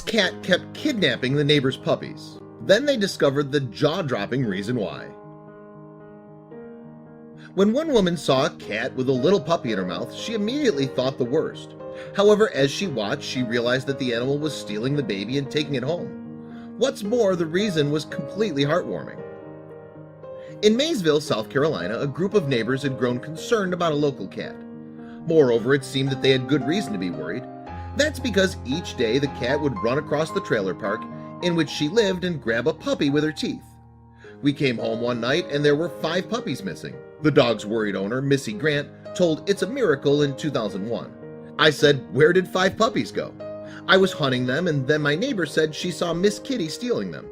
cat kept kidnapping the neighbor's puppies. Then they discovered the jaw-dropping reason why. When one woman saw a cat with a little puppy in her mouth, she immediately thought the worst. However, as she watched, she realized that the animal was stealing the baby and taking it home. What's more, the reason was completely heartwarming. In Maysville, South Carolina, a group of neighbors had grown concerned about a local cat. Moreover, it seemed that they had good reason to be worried. That's because each day the cat would run across the trailer park in which she lived and grab a puppy with her teeth. We came home one night and there were 5 puppies missing. The dog's worried owner, Missy Grant, told It's a Miracle in 2001. I said, "Where did 5 puppies go?" I was hunting them, and then my neighbor said she saw Miss Kitty stealing them.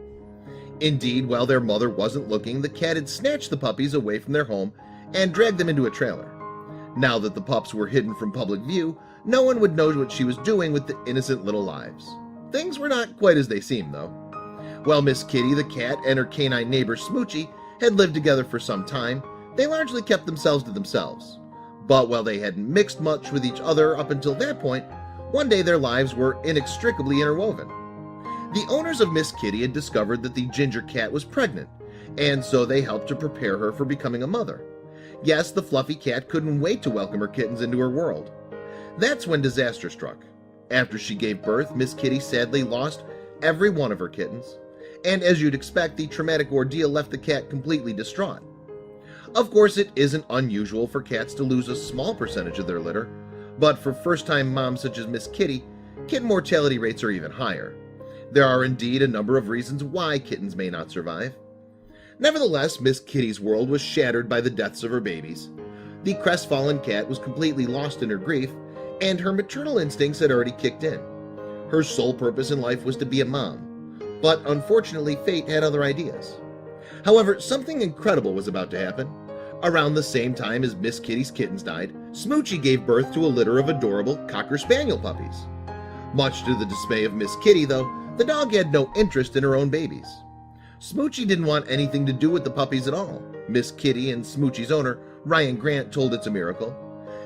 Indeed, while their mother wasn't looking, the cat had snatched the puppies away from their home and dragged them into a trailer. Now that the pups were hidden from public view, no one would know what she was doing with the innocent little lives. Things were not quite as they seemed, though. While Miss Kitty the cat and her canine neighbor Smoochie had lived together for some time, they largely kept themselves to themselves. But while they hadn't mixed much with each other up until that point, one day their lives were inextricably interwoven. The owners of Miss Kitty had discovered that the ginger cat was pregnant, and so they helped to prepare her for becoming a mother. Yes, the fluffy cat couldn't wait to welcome her kittens into her world. That's when disaster struck. After she gave birth, Miss Kitty sadly lost every one of her kittens, and as you'd expect, the traumatic ordeal left the cat completely distraught. Of course, it isn't unusual for cats to lose a small percentage of their litter, but for first-time moms such as Miss Kitty, kitten mortality rates are even higher. There are indeed a number of reasons why kittens may not survive. Nevertheless, Miss Kitty's world was shattered by the deaths of her babies. The crestfallen cat was completely lost in her grief, and her maternal instincts had already kicked in. Her sole purpose in life was to be a mom, but unfortunately fate had other ideas. However, something incredible was about to happen. Around the same time as Miss Kitty's kittens died, Smoochie gave birth to a litter of adorable Cocker Spaniel puppies. Much to the dismay of Miss Kitty, though, the dog had no interest in her own babies. Smoochie didn't want anything to do with the puppies at all. Miss Kitty and Smoochie's owner, Ryan Grant, told It's a Miracle.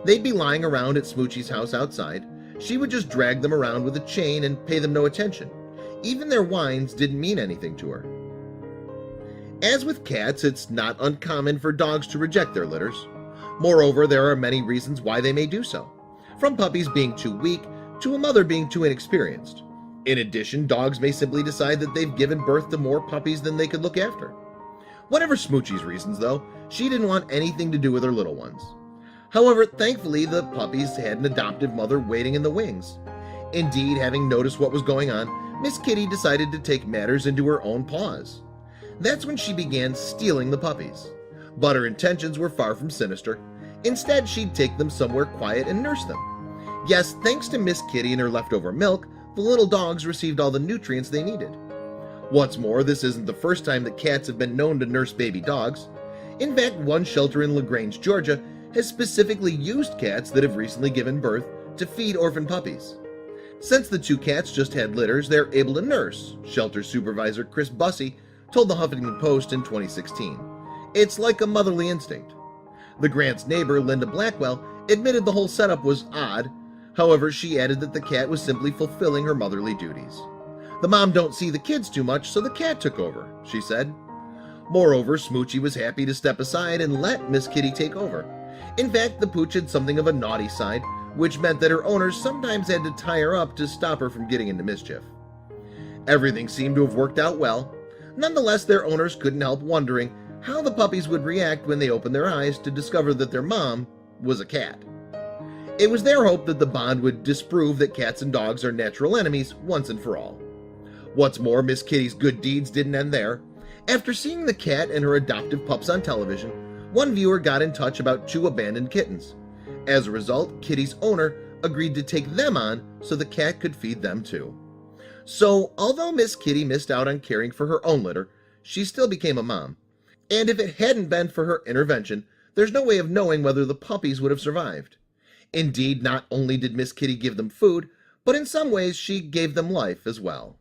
They'd be lying around at Smoochie's house outside. She would just drag them around with a chain and pay them no attention. Even their whines didn't mean anything to her. As with cats, it's not uncommon for dogs to reject their litters. Moreover, there are many reasons why they may do so, from puppies being too weak to a mother being too inexperienced. In addition, dogs may simply decide that they've given birth to more puppies than they could look after. Whatever Smoochie's reasons, though, she didn't want anything to do with her little ones. However, thankfully, the puppies had an adoptive mother waiting in the wings. Indeed, having noticed what was going on, Miss Kitty decided to take matters into her own paws. That's when she began stealing the puppies. But her intentions were far from sinister. Instead, she'd take them somewhere quiet and nurse them. Yes, thanks to Miss Kitty and her leftover milk, the little dogs received all the nutrients they needed. What's more, this isn't the first time that cats have been known to nurse baby dogs. In fact, one shelter in LaGrange, Georgia, has specifically used cats that have recently given birth to feed orphan puppies. Since the 2 cats just had litters, they're able to nurse, shelter supervisor Chris Bussey told the Huffington Post in 2016. It's like a motherly instinct. The Grant's neighbor, Linda Blackwell, admitted the whole setup was odd. However, she added that the cat was simply fulfilling her motherly duties. The mom don't see the kids too much, so the cat took over, she said. Moreover, Smoochie was happy to step aside and let Miss Kitty take over. In fact, the pooch had something of a naughty side, which meant that her owners sometimes had to tie her up to stop her from getting into mischief. Everything seemed to have worked out well. Nonetheless, their owners couldn't help wondering how the puppies would react when they opened their eyes to discover that their mom was a cat. It was their hope that the bond would disprove that cats and dogs are natural enemies once and for all. What's more, Miss Kitty's good deeds didn't end there. After seeing the cat and her adoptive pups on television, one viewer got in touch about 2 abandoned kittens. As a result, Kitty's owner agreed to take them on so the cat could feed them too. So, although Miss Kitty missed out on caring for her own litter, she still became a mom. And if it hadn't been for her intervention, there's no way of knowing whether the puppies would have survived. Indeed, not only did Miss Kitty give them food, but in some ways she gave them life as well.